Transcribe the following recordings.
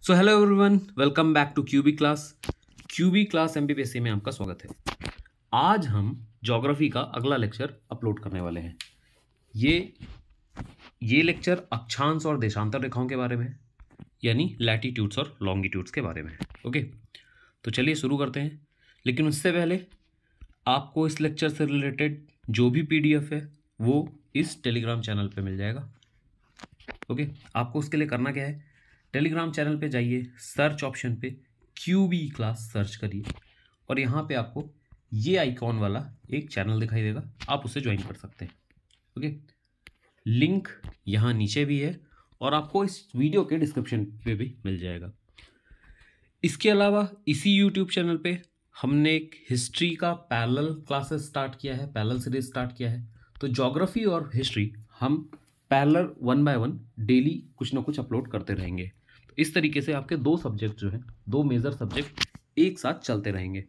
So hello everyone, welcome back to QB class MPPSC में आपका स्वागत है। आज हम ज्योग्राफी का अगला लेक्चर अपलोड करने वाले हैं। ये लेक्चर अक्षांश और देशांतर रेखाओं के बारे में है, यानी लैटिट्यूड्स और लॉन्गिट्यूड्स के बारे में है। ओके, तो चलिए शुरू करते हैं। लेकिन उससे पहले आपको इस लेक्चर से रिलेटेड जो भी पीडीएफ है वो इस टेलीग्राम चैनल पे मिल जाएगा। ओके, आपको उसके लिए करना क्या है, टेलीग्राम चैनल पे जाइए, सर्च ऑप्शन पे क्यूबी क्लास सर्च करिए और यहाँ पे आपको ये आइकॉन वाला एक चैनल दिखाई देगा, आप उसे ज्वाइन कर सकते हैं। ओके, लिंक यहाँ नीचे भी है और आपको इस वीडियो के डिस्क्रिप्शन पे भी मिल जाएगा। इसके अलावा इसी यूट्यूब चैनल पे हमने एक हिस्ट्री का पैरेलल क्लासेस स्टार्ट किया है, पैरेलल सीरीज स्टार्ट किया है। तो ज्योग्राफी और हिस्ट्री हम पैरेलल 1 बाय 1 डेली कुछ ना कुछ अपलोड करते रहेंगे। तो इस तरीके से आपके दो सब्जेक्ट जो हैं, दो मेजर सब्जेक्ट एक साथ चलते रहेंगे।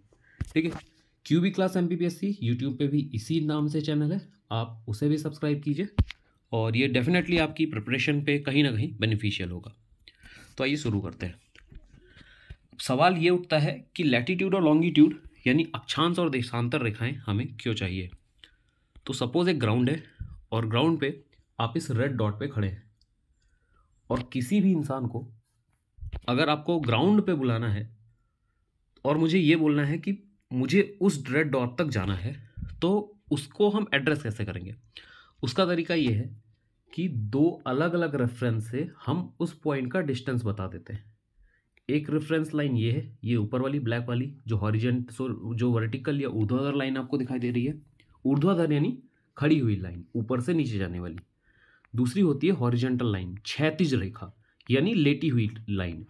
ठीक है, क्यूबी क्लास एमपीपीएससी यूट्यूब पे भी इसी नाम से चैनल है, आप उसे भी सब्सक्राइब कीजिए और ये डेफिनेटली आपकी प्रिपरेशन पे कहीं ना कहीं बेनिफिशियल होगा। तो आइए शुरू करते हैं। सवाल ये उठता है कि लैटिट्यूड और लॉन्गिट्यूड यानी अक्षांश और देशांतर रेखाएं हमें क्यों चाहिए। तो सपोज एक ग्राउंड है और ग्राउंड पे आप इस रेड डॉट पे खड़े हैं और किसी भी इंसान को अगर आपको ग्राउंड पे बुलाना है और मुझे ये बोलना है कि मुझे उस रेड डॉट तक जाना है, तो उसको हम एड्रेस कैसे करेंगे। उसका तरीका ये है कि दो अलग अलग रेफरेंस से हम उस पॉइंट का डिस्टेंस बता देते हैं। एक रेफरेंस लाइन ये है, ये ऊपर वाली ब्लैक वाली जो हॉरिजॉन्टल जो वर्टिकल या ऊर्ध्वाधर लाइन आपको दिखाई दे रही है, ऊर्ध्वाधर यानी खड़ी हुई लाइन, ऊपर से नीचे जाने वाली। दूसरी होती है हॉरिजॉन्टल लाइन, क्षैतिज रेखा यानी लेटी हुई लाइन।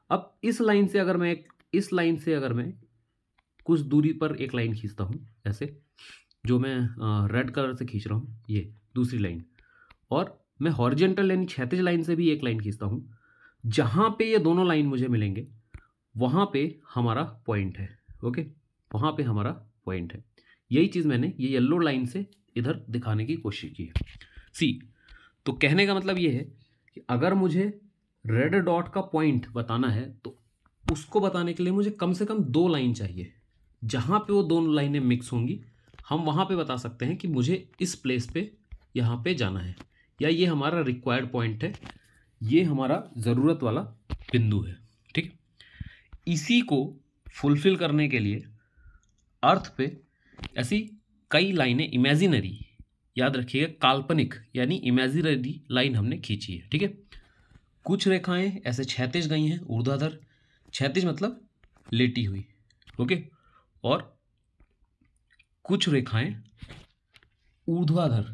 अब इस लाइन से अगर मैं कुछ दूरी पर एक लाइन खींचता हूँ, ऐसे जो मैं रेड कलर से खींच रहा हूँ, ये दूसरी लाइन, और मैं हॉरिजॉन्टल यानी क्षैतिज लाइन से भी एक लाइन खींचता हूँ, जहाँ पे ये दोनों लाइन मुझे मिलेंगे वहाँ पे हमारा पॉइंट है। ओके, वहाँ पे हमारा पॉइंट है। यही चीज़ मैंने ये येलो लाइन से इधर दिखाने की कोशिश की है। सी, तो कहने का मतलब ये है कि अगर मुझे रेड डॉट का पॉइंट बताना है तो उसको बताने के लिए मुझे कम से कम दो लाइन चाहिए। जहाँ पे वो दोनों लाइनें मिक्स होंगी हम वहाँ पे बता सकते हैं कि मुझे इस प्लेस पे यहाँ पे जाना है, या ये हमारा रिक्वायर्ड पॉइंट है, ये हमारा ज़रूरत वाला बिंदु है। ठीक, इसी को फुलफिल करने के लिए अर्थ पे ऐसी कई लाइनें इमेजिनरी, याद रखिएगा काल्पनिक यानी इमेजिनरी लाइन हमने खींची है। ठीक है, कुछ रेखाएं ऐसे क्षैतिज गई हैं, ऊर्ध्वाधर, क्षैतिज मतलब लेटी हुई। ओके, और कुछ रेखाएं ऊर्ध्वाधर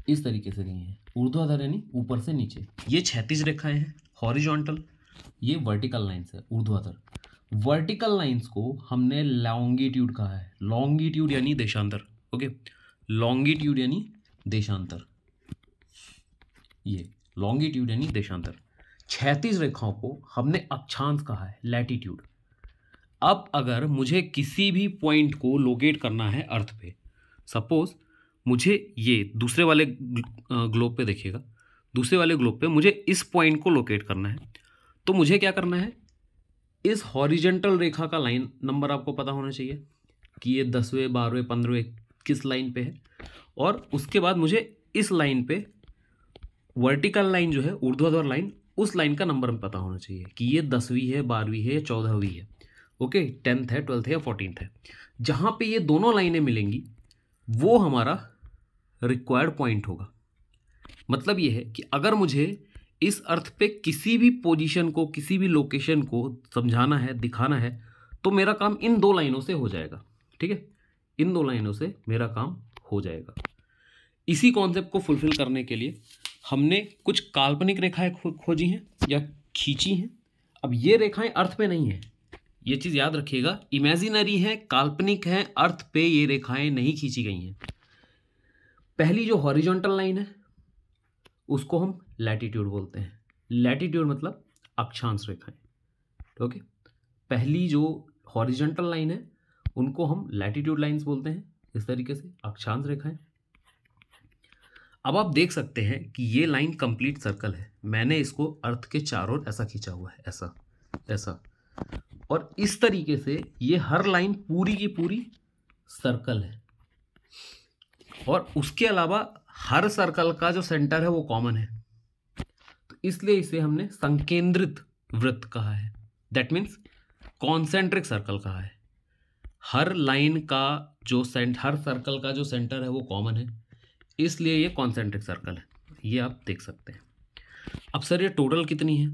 इस तरीके से गई हैं, ऊर्ध्वाधर यानी ऊपर से नीचे, ये क्षैतिज रेखाएं हैं। हॉरिजॉन्टल, ये वर्टिकल लाइंस है, ऊर्ध्वाधर। वर्टिकल लाइंस को हमने लॉन्गिट्यूड कहा है, लॉन्गिट्यूड यानी देशांतर। ओके, लॉन्गिट्यूड यानी देशांतर, ये लॉन्गिट्यूड यानी देशांतर। क्षैतिज रेखाओं को हमने अक्षांश कहा है, लैटिट्यूड। अब अगर मुझे किसी भी पॉइंट को लोकेट करना है अर्थ पे, सपोज मुझे ये दूसरे वाले ग्लोब पे देखिएगा, दूसरे वाले ग्लोब पे मुझे इस पॉइंट को लोकेट करना है, तो मुझे क्या करना है, इस हॉरिजेंटल रेखा का लाइन नंबर आपको पता होना चाहिए कि ये 10वें 12वें 15वें किस लाइन पे है, और उसके बाद मुझे इस लाइन पे वर्टिकल लाइन जो है, ऊर्ध्वाधर लाइन, उस लाइन का नंबर पता होना चाहिए कि ये 10वीं है, 12वीं है या 14वीं है। ओके, 10th है, 12th है या 14th है। जहाँ पे ये दोनों लाइनें मिलेंगी वो हमारा रिक्वायर्ड पॉइंट होगा। मतलब ये है कि अगर मुझे इस अर्थ पे किसी भी पोजीशन को, किसी भी लोकेशन को समझाना है, दिखाना है, तो मेरा काम इन दो लाइनों से हो जाएगा। ठीक है, इन दो लाइनों से मेरा काम हो जाएगा। इसी कॉन्सेप्ट को फुलफिल करने के लिए हमने कुछ काल्पनिक रेखाएं खोजी हैं या खींची हैं। अब ये रेखाएं अर्थ पे नहीं है, ये चीज़ याद रखिएगा, इमेजिनरी है, काल्पनिक है, अर्थ पे ये रेखाएं नहीं खींची गई हैं। पहली जो हॉरिजॉन्टल लाइन है उसको हम लैटिट्यूड बोलते हैं। लैटिट्यूड मतलब अक्षांश रेखाएं। ओके, पहली जो हॉरिजॉन्टल लाइन है उनको हम लैटिट्यूड लाइंस बोलते हैं, इस तरीके से अक्षांश रेखाएं। अब आप देख सकते हैं कि ये लाइन कंप्लीट सर्कल है। मैंने इसको अर्थ के चारों ओर ऐसा खींचा हुआ है, ऐसा ऐसा, और इस तरीके से ये हर लाइन पूरी की पूरी सर्कल है, और उसके अलावा हर सर्कल का जो सेंटर है वो कॉमन है, तो इसलिए इसे हमने संकेंद्रित वृत्त कहा है। दैट मीन्स कॉन्सेंट्रिक सर्कल कहा है। हर लाइन का जो हर सर्कल का जो सेंटर है वो कॉमन है, इसलिए ये कॉन्सेंट्रिक सर्कल है। ये आप देख सकते हैं। अब सर ये टोटल कितनी है?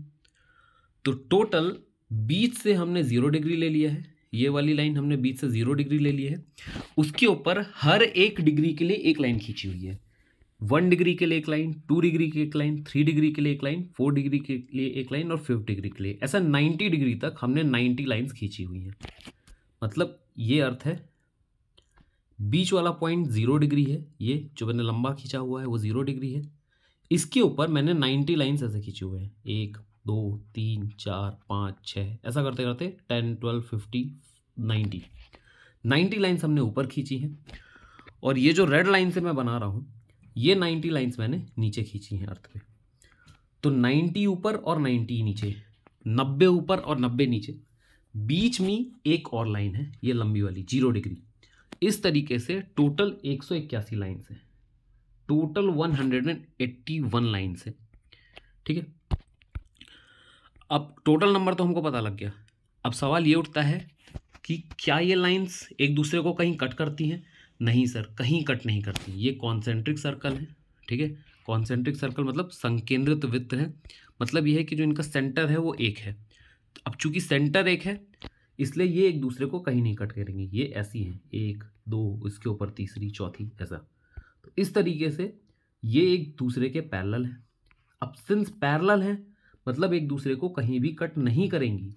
तो टोटल बीच से हमने 0 डिग्री ले लिया है, ये वाली लाइन हमने बीच से 0 डिग्री ले लिया है। उसके ऊपर हर 1 डिग्री के लिए एक लाइन खींची हुई है। 1 डिग्री के लिए एक लाइन, 2 डिग्री की एक लाइन, 3 डिग्री के लिए एक लाइन, 4 डिग्री के लिए एक लाइन और 5 डिग्री के लिए, ऐसा 90 डिग्री तक हमने 90 लाइन्स खींची हुई हैं। मतलब ये अर्थ है बीच वाला पॉइंट 0 डिग्री है, ये जो मैंने लंबा खींचा हुआ है वो 0 डिग्री है। इसके ऊपर मैंने 90 लाइन्स ऐसे खींचे हुए हैं, 1 2 3 4 5 6, ऐसा करते करते 10 12 50 90 लाइन्स हमने ऊपर खींची हैं। और ये जो रेड लाइन से मैं बना रहा हूँ, ये 90 लाइन्स मैंने नीचे खींची हैं अर्थ पे। तो 90 ऊपर और 90 नीचे, 90 ऊपर और 90 नीचे, बीच में एक और लाइन है ये लंबी वाली 0 डिग्री। इस तरीके से टोटल 181 लाइन्स है, टोटल 181 लाइन्स है। ठीक है, अब टोटल नंबर तो हमको पता लग गया। अब सवाल ये उठता है कि क्या ये लाइन्स एक दूसरे को कहीं कट करती हैं? नहीं सर, कहीं कट नहीं करती। ये कॉन्सेंट्रिक सर्कल है। ठीक है, कॉन्सेंट्रिक सर्कल मतलब संकेंद्रित वृत्त है। मतलब ये है कि जो इनका सेंटर है वो एक है। अब चूंकि सेंटर एक है इसलिए ये एक दूसरे को कहीं नहीं कट करेंगे, ये ऐसी हैं, 1 2, इसके ऊपर तीसरी चौथी, ऐसा। तो इस तरीके से ये एक दूसरे के पैरेलल हैं। अब सिंस पैरेलल हैं मतलब एक दूसरे को कहीं भी कट नहीं करेंगी।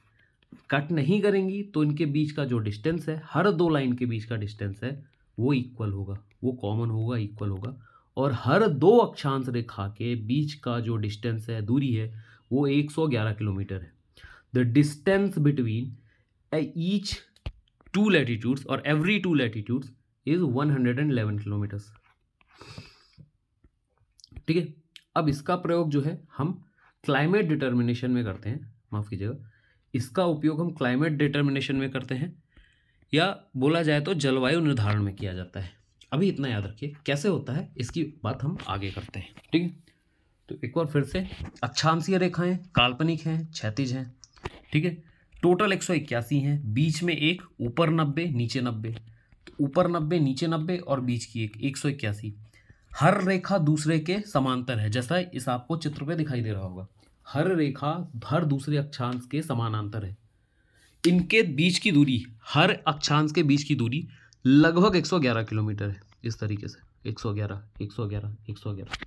कट नहीं करेंगी तो इनके बीच का जो डिस्टेंस है, हर 2 लाइन के बीच का डिस्टेंस है वो इक्वल होगा, वो कॉमन होगा, इक्वल होगा। और हर 2 अक्षांश रेखा के बीच का जो डिस्टेंस है, दूरी है, वो 111 किलोमीटर है। The distance between each 2 latitudes or every 2 latitudes is 111 kilometres. ठीक है, अब इसका प्रयोग जो है हम क्लाइमेट डिटर्मिनेशन में करते हैं, माफ कीजिएगा, इसका उपयोग हम क्लाइमेट डिटर्मिनेशन में करते हैं, या बोला जाए तो जलवायु निर्धारण में किया जाता है। अभी इतना याद रखिए कैसे होता है, इसकी बात हम आगे करते हैं। ठीक है, तो एक बार फिर से, अक्षांशीय रेखाएं काल्पनिक हैं, क्षैतिज हैं। ठीक है, टोटल 181 हैं, बीच में एक, ऊपर 90 नीचे 90, तो ऊपर 90 नीचे 90 और बीच की एक, 181। हर रेखा दूसरे के समांतर है, जैसा इस आपको चित्र पे दिखाई दे रहा होगा। हर रेखा हर दूसरे अक्षांश के समानांतर है। इनके बीच की दूरी, हर अक्षांश के बीच की दूरी लगभग 111 किलोमीटर है। इस तरीके से 111 111 111।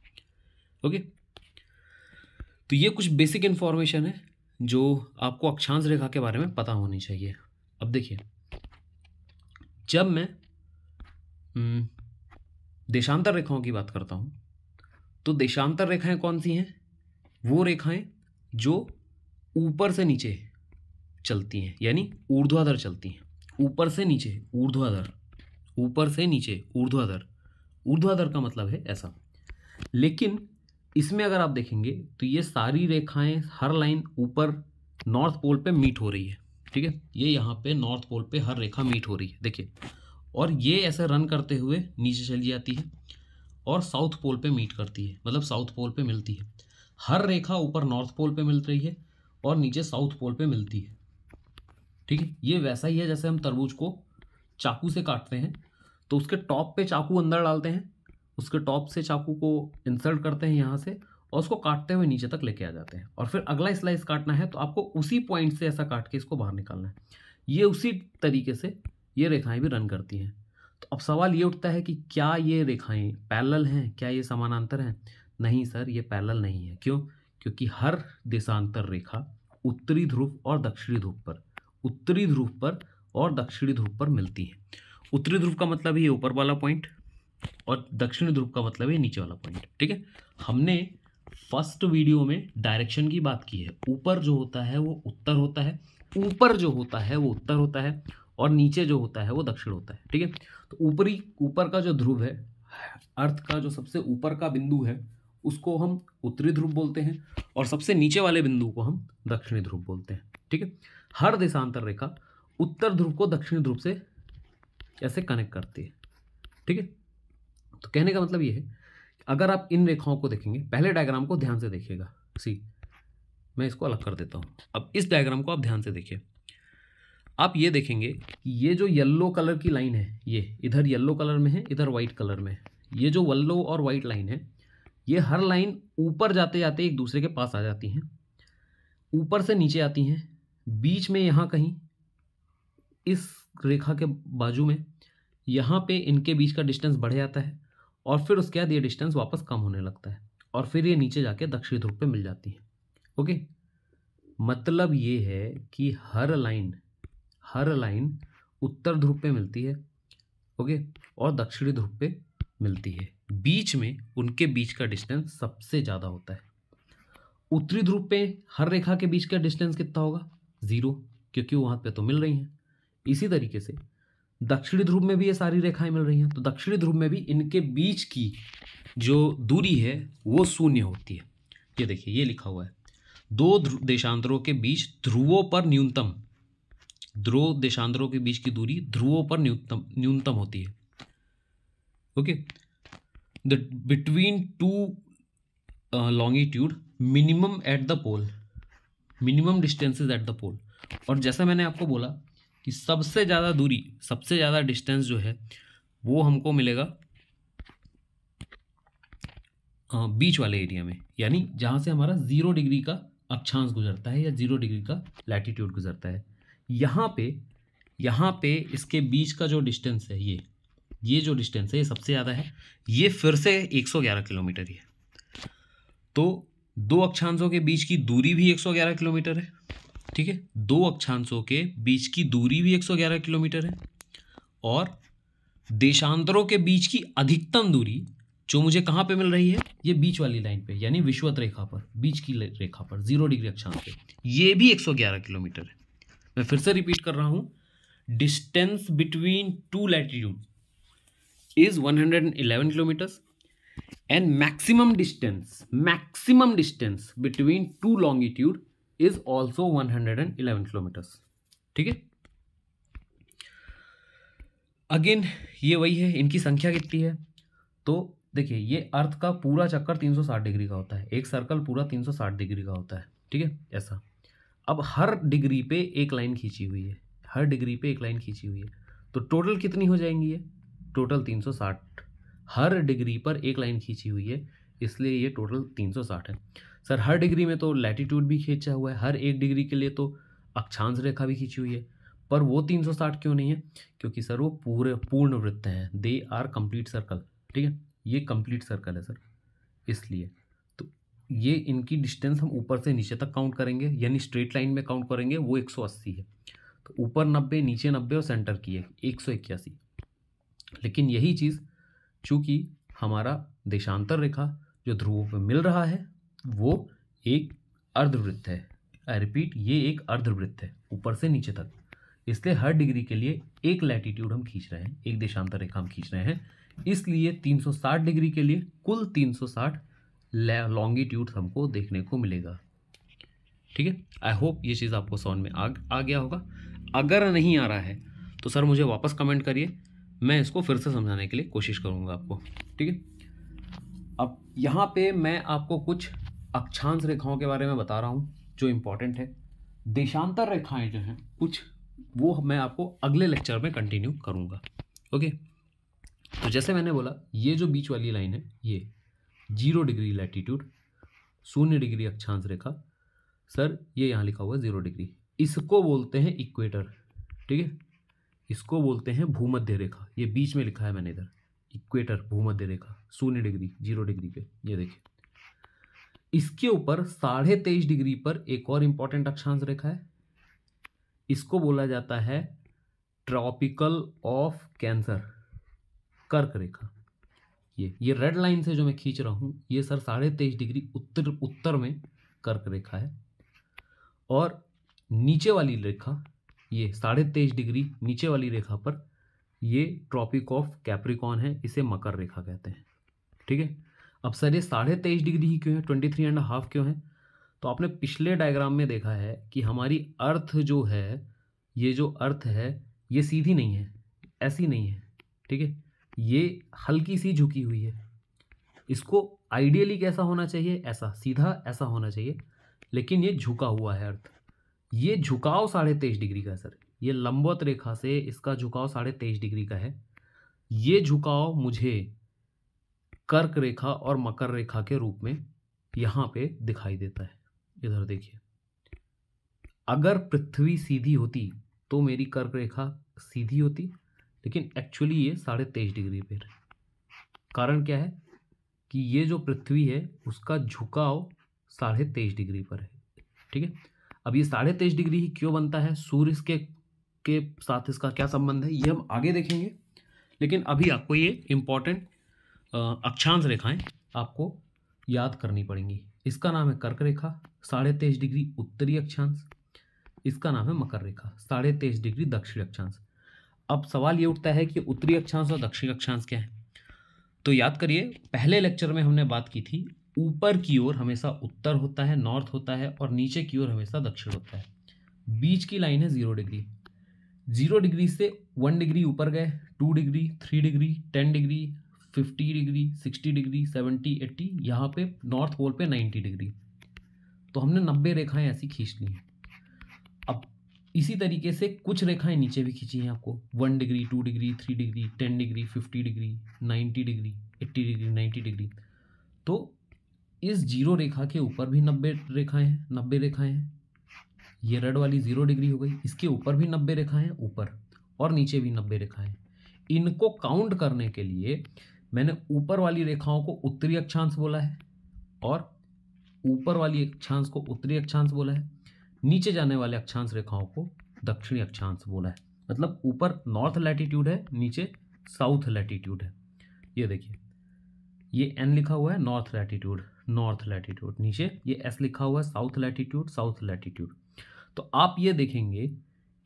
ओके, तो ये कुछ बेसिक इंफॉर्मेशन है जो आपको अक्षांश रेखा के बारे में पता होनी चाहिए। अब देखिए, जब मैं देशांतर रेखाओं की बात करता हूं तो देशांतर रेखाएं कौन सी हैं? वो रेखाएं जो ऊपर से नीचे चलती हैं, यानी ऊर्ध्वाधर चलती हैं। ऊपर से नीचे ऊर्ध्वाधर, ऊपर से नीचे ऊर्ध्वाधर। ऊर्ध्वाधर का मतलब है ऐसा। लेकिन इसमें अगर आप देखेंगे तो ये सारी रेखाएं, हर लाइन ऊपर नॉर्थ पोल पे मीट हो रही है। ठीक है, ये यहाँ पे नॉर्थ पोल पे हर रेखा मीट हो रही है, देखिए। और ये ऐसे रन करते हुए नीचे चली जाती है और साउथ पोल पे मीट करती है, मतलब साउथ पोल पे मिलती है। हर रेखा ऊपर नॉर्थ पोल पे मिल रही है और नीचे साउथ पोल पे मिलती है। ठीक है, ये वैसा ही है जैसे हम तरबूज को चाकू से काटते हैं तो उसके टॉप पे चाकू अंदर डालते हैं, उसके टॉप से चाकू को इंसर्ट करते हैं यहाँ से और उसको काटते हुए नीचे तक लेके आ जाते हैं, और फिर अगला स्लाइस काटना है तो आपको उसी पॉइंट से ऐसा काट के इसको बाहर निकालना है। ये उसी तरीके से ये रेखाएं भी रन करती हैं। तो अब सवाल ये उठता है कि क्या ये रेखाएं पैरेलल हैं, क्या ये समानांतर हैं? नहीं सर, ये पैरेलल नहीं है। क्यों? क्योंकि हर देशांतर रेखा उत्तरी ध्रुव और दक्षिणी ध्रुव पर, उत्तरी ध्रुव पर और दक्षिणी ध्रुव पर मिलती है। उत्तरी ध्रुव का मतलब ये ऊपर वाला पॉइंट और दक्षिणी ध्रुव का मतलब है नीचे वाला पॉइंट। ठीक है, हमने फर्स्ट वीडियो में डायरेक्शन की बात की है। ऊपर जो होता है वो उत्तर होता है, ऊपर जो होता है वो उत्तर होता है और नीचे जो होता है वो दक्षिण होता है। ठीक है, तो ऊपर का जो ध्रुव है अर्थ का जो सबसे ऊपर का बिंदु है उसको हम उत्तरी ध्रुव बोलते हैं और सबसे नीचे वाले बिंदु को हम दक्षिणी ध्रुव बोलते हैं। ठीक है, हर देशांतर रेखा उत्तर ध्रुव को दक्षिणी ध्रुव से ऐसे कनेक्ट करती है। ठीक है, तो कहने का मतलब ये है, अगर आप इन रेखाओं को देखेंगे, पहले डायग्राम को ध्यान से देखिएगा। सी, मैं इसको अलग कर देता हूँ। अब इस डायग्राम को आप ध्यान से देखिए। आप ये देखेंगे कि ये जो येलो कलर की लाइन है, ये इधर येलो कलर में है, इधर वाइट कलर में है। ये जो येलो और वाइट लाइन है, ये हर लाइन ऊपर जाते जाते एक दूसरे के पास आ जाती हैं, ऊपर से नीचे आती हैं, बीच में यहाँ कहीं इस रेखा के बाजू में यहाँ पे इनके बीच का डिस्टेंस बढ़ जाता है और फिर उसके बाद ये डिस्टेंस वापस कम होने लगता है और फिर ये नीचे जाके दक्षिणी ध्रुव पे मिल जाती है। ओके, मतलब ये है कि हर लाइन उत्तर ध्रुव पे मिलती है, ओके, और दक्षिणी ध्रुव पे मिलती है। बीच में उनके बीच का डिस्टेंस सबसे ज़्यादा होता है। उत्तरी ध्रुव पे हर रेखा के बीच का डिस्टेंस कितना होगा? 0, क्योंकि वहाँ पे तो मिल रही हैं। इसी तरीके से दक्षिणी ध्रुव में भी ये सारी रेखाएं मिल रही हैं, तो दक्षिणी ध्रुव में भी इनके बीच की जो दूरी है वो 0 होती है। ये देखिए, ये लिखा हुआ है, दो देशांतरों के बीच ध्रुवों पर न्यूनतम, दो देशांतरों के बीच की दूरी ध्रुवों पर न्यूनतम होती है। Okay, the between two longitude minimum at the pole, minimum distances at the pole. और जैसा मैंने आपको बोला कि सबसे ज़्यादा दूरी, सबसे ज़्यादा डिस्टेंस जो है वो हमको मिलेगा बीच वाले एरिया में, यानी जहाँ से हमारा 0 डिग्री का अक्षांश गुजरता है या 0 डिग्री का लैटिट्यूड गुजरता है। यहाँ पे इसके बीच का जो डिस्टेंस है, ये जो डिस्टेंस है ये सबसे ज़्यादा है। ये फिर से 111 किलोमीटर ही है। तो दो अक्षांशों के बीच की दूरी भी 111 किलोमीटर है। ठीक है, दो अक्षांशों के बीच की दूरी भी 111 किलोमीटर है और देशांतरों के बीच की अधिकतम दूरी जो मुझे कहाँ पे मिल रही है, ये बीच वाली लाइन पे, यानी विषुवत रेखा पर, बीच की रेखा पर 0 डिग्री अक्षांश पे, ये भी 111 किलोमीटर है। मैं फिर से रिपीट कर रहा हूँ, distance between two latitude is 111 kilometers and maximum distance between two longitude is also 111 kilometers. ठीक है, अगेन ये वही है, इनकी संख्या कितनी है? तो देखिए, ये अर्थ का पूरा चक्कर 360 डिग्री का होता है, एक सर्कल पूरा 360 डिग्री का होता है। ठीक है, ऐसा। अब हर डिग्री पे एक लाइन खींची हुई है, हर डिग्री पे एक लाइन खींची हुई है, तो टोटल कितनी हो जाएंगी? ये टोटल 360। हर डिग्री पर एक लाइन खींची हुई है, इसलिए ये टोटल 360 है। सर हर डिग्री में तो लैटिट्यूड भी खींचा हुआ है, हर एक डिग्री के लिए तो अक्षांश रेखा भी खींची हुई है, पर वो 360 क्यों नहीं है? क्योंकि सर वो पूर्ण वृत्त हैं, दे आर कंप्लीट सर्कल। ठीक है, ये कंप्लीट सर्कल है सर, इसलिए तो ये इनकी डिस्टेंस हम ऊपर से नीचे तक काउंट करेंगे, यानी स्ट्रेट लाइन में काउंट करेंगे, वो 180 है। तो ऊपर 90, नीचे 90 और सेंटर की है 181। लेकिन यही चीज़ चूँकि हमारा देशांतर रेखा जो ध्रुवों पर मिल रहा है वो एक अर्धवृत्त है। आई रिपीट, ये एक अर्धवृत्त है ऊपर से नीचे तक, इसलिए हर डिग्री के लिए एक लैटिट्यूड हम खींच रहे हैं, एक देशांतर रेखा हम खींच रहे हैं, इसलिए 360 डिग्री के लिए कुल 360 लॉन्गिट्यूड हमको देखने को मिलेगा। ठीक है, आई होप ये चीज़ आपको समझ में आ गया होगा। अगर नहीं आ रहा है तो सर मुझे वापस कमेंट करिए, मैं इसको फिर से समझाने के लिए कोशिश करूँगा आपको। ठीक है, अब यहाँ पे मैं आपको कुछ अक्षांश रेखाओं के बारे में बता रहा हूँ जो इम्पोर्टेंट है। देशांतर रेखाएं जो हैं कुछ, वो मैं आपको अगले लेक्चर में कंटिन्यू करूँगा। ओके, तो जैसे मैंने बोला, ये जो बीच वाली लाइन है ये 0 डिग्री लैटिट्यूड, 0 डिग्री अक्षांश रेखा, सर ये यहाँ लिखा हुआ है 0 डिग्री, इसको बोलते हैं इक्वेटर। ठीक है, इसको बोलते हैं भूमध्य रेखा, ये बीच में लिखा है मैंने इधर, इक्वेटर भूमध्य रेखा 0 डिग्री 0 डिग्री पे, ये देखिए। इसके ऊपर 23.5 डिग्री पर एक और इंपॉर्टेंट अक्षांश रेखा है, इसको बोला जाता है ट्रॉपिकल ऑफ कैंसर, कर्क रेखा। ये रेड लाइन से जो मैं खींच रहा हूँ ये सर 23.5 डिग्री उत्तर में कर्क रेखा है, और नीचे वाली रेखा ये 23.5 डिग्री नीचे वाली रेखा पर ये ट्रॉपिक ऑफ कैप्रिकॉन है, इसे मकर रेखा कहते हैं। ठीक है। अब सर ये 23.5 डिग्री ही क्यों है, 23.5 क्यों है? तो आपने पिछले डायग्राम में देखा है कि हमारी अर्थ जो है, ये जो अर्थ है ये सीधी नहीं है, ऐसी नहीं है। ठीक है, ये हल्की सी झुकी हुई है। इसको आइडियली कैसा होना चाहिए, ऐसा सीधा ऐसा होना चाहिए, लेकिन ये झुका हुआ है अर्थ। ये झुकाव 23.5 डिग्री का है सर, ये लंबवत रेखा से इसका झुकाव 23.5 डिग्री का है। ये झुकाव मुझे कर्क रेखा और मकर रेखा के रूप में यहाँ पे दिखाई देता है। इधर देखिए, अगर पृथ्वी सीधी होती तो मेरी कर्क रेखा सीधी होती, लेकिन एक्चुअली ये 23.5 डिग्री पे है। कारण क्या है कि ये जो पृथ्वी है उसका झुकाव 23.5 डिग्री पर है। ठीक है, अब ये 23.5 डिग्री ही क्यों बनता है, सूर्य के साथ इसका क्या संबंध है, ये हम आगे देखेंगे। लेकिन अभी आपको ये इंपॉर्टेंट अक्षांश रेखाएं आपको याद करनी पड़ेंगी। इसका नाम है कर्क रेखा 23.5 डिग्री उत्तरी अक्षांश, इसका नाम है मकर रेखा 23.5 डिग्री दक्षिण अक्षांश। अब सवाल ये उठता है कि उत्तरी अक्षांश और दक्षिण अक्षांश क्या है। तो याद करिए, पहले लेक्चर में हमने बात की थी, ऊपर की ओर हमेशा उत्तर होता है, नॉर्थ होता है, और नीचे की ओर हमेशा दक्षिण होता है। बीच की लाइन है 0 डिग्री। 0 डिग्री से 1 डिग्री ऊपर गए, 2 degree, 3 degree, 10 degree, 50 degree, 60 degree, 70, 80, यहाँ पे नॉर्थ पोल पे 90 डिग्री। तो हमने 90 रेखाएं ऐसी खींच ली हैं। अब इसी तरीके से कुछ रेखाएं नीचे भी खींची हैं आपको, 1 degree, 2 degree, 3 degree, 10 degree, 50 degree, 90 degree, 80 degree, 90 degree. तो इस 0 रेखा के ऊपर भी 90 रेखाएं हैं, 90 रेखाएं हैं। ये रेड वाली 0 डिग्री हो गई, इसके ऊपर भी 90 रेखाएं हैं ऊपर, और नीचे भी 90 रेखाएं हैं। इनको काउंट करने के लिए मैंने ऊपर वाली रेखाओं को उत्तरी अक्षांश बोला है, और ऊपर वाली अक्षांश को उत्तरी अक्षांश बोला है, नीचे जाने वाले अक्षांश रेखाओं को दक्षिणी अक्षांश बोला है। मतलब ऊपर नॉर्थ लैटिट्यूड है, नीचे साउथ लैटिट्यूड है। ये देखिए, ये एन लिखा हुआ है नॉर्थ लैटिट्यूड, नॉर्थ लैटिट्यूड, नीचे ये एस लिखा हुआ है साउथ लैटिट्यूड, साउथ लैटिट्यूड। तो आप ये देखेंगे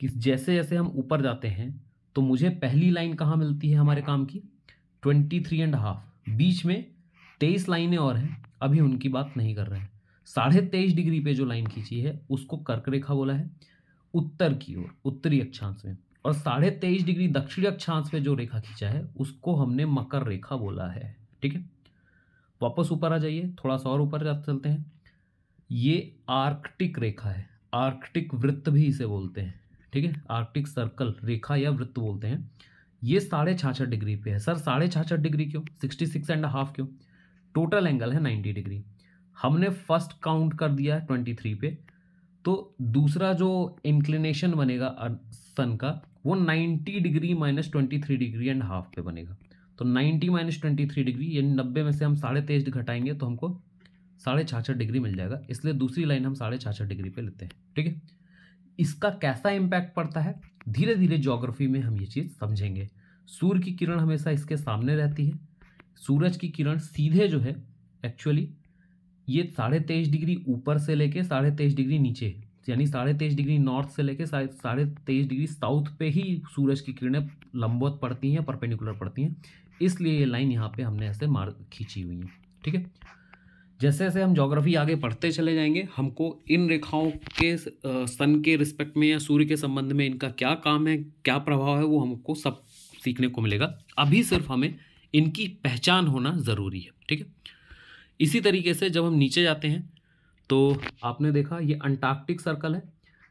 कि जैसे जैसे हम ऊपर जाते हैं तो मुझे पहली लाइन कहाँ मिलती है हमारे काम की, 23.5। बीच में 23 लाइनें और हैं, अभी उनकी बात नहीं कर रहे हैं। 23.5 डिग्री पे जो लाइन खींची है उसको कर्क रेखा बोला है उत्तर की ओर, उत्तरी अक्षांश में। और 23.5 डिग्री दक्षिणी अक्षांश में जो रेखा खींचा है उसको हमने मकर रेखा बोला है। ठीक है, वापस ऊपर आ जाइए, थोड़ा सा और ऊपर चलते हैं। ये आर्कटिक रेखा है, आर्कटिक वृत्त भी इसे बोलते हैं। ठीक है, आर्कटिक सर्कल रेखा या वृत्त बोलते हैं। ये 66.5 डिग्री पे है। सर 66.5 डिग्री क्यों, 66.5 क्यों? टोटल एंगल है 90 डिग्री। हमने फर्स्ट काउंट कर दिया है 23 पे, तो दूसरा जो इंक्लिनेशन बनेगा सन का वो 90 degree minus 23 degree and half पे बनेगा। तो 90 माइनस 23 डिग्री, यानी 90 में से हम 23.5 घटाएंगे तो हमको 66.5 डिग्री मिल जाएगा। इसलिए दूसरी लाइन हम 66.5 डिग्री पे लेते हैं। ठीक है, इसका कैसा इम्पैक्ट पड़ता है, धीरे धीरे ज्योग्राफी में हम ये चीज़ समझेंगे। सूर्य की किरण हमेशा इसके सामने रहती है। सूरज की किरण सीधे जो है एक्चुअली ये 23.5 डिग्री ऊपर से लेके 23.5 डिग्री नीचे, यानी 23.5 डिग्री नॉर्थ से लेके 23.5 डिग्री साउथ पे ही सूरज की किरणें लंबवत पड़ती हैं, परपेंडिकुलर पड़ती हैं। इसलिए ये लाइन यहाँ पे हमने ऐसे मार खींची हुई है। ठीक है, जैसे जैसे हम ज्योग्राफी आगे पढ़ते चले जाएंगे, हमको इन रेखाओं के सन के रिस्पेक्ट में या सूर्य के संबंध में इनका क्या काम है, क्या प्रभाव है, वो हमको सब सीखने को मिलेगा। अभी सिर्फ हमें इनकी पहचान होना ज़रूरी है। ठीक है, इसी तरीके से जब हम नीचे जाते हैं तो आपने देखा ये अंटार्कटिक सर्कल है।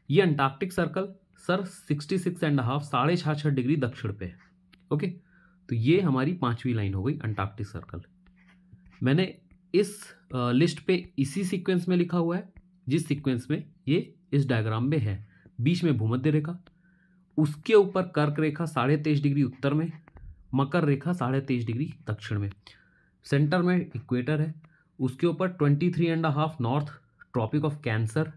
ये अंटार्कटिक सर्कल सर 66.5 66.5 डिग्री दक्षिण पे है। ओके, तो ये हमारी 5वीं लाइन हो गई अंटार्कटिक सर्कल। मैंने इस लिस्ट पे इसी सीक्वेंस में लिखा हुआ है जिस सीक्वेंस में ये इस डायग्राम में है। बीच में भूमध्य रेखा, उसके ऊपर कर्क रेखा 23.5 डिग्री उत्तर में, मकर रेखा 23.5 डिग्री दक्षिण में, सेंटर में इक्वेटर है, उसके ऊपर 23.5 north Tropic of Cancer,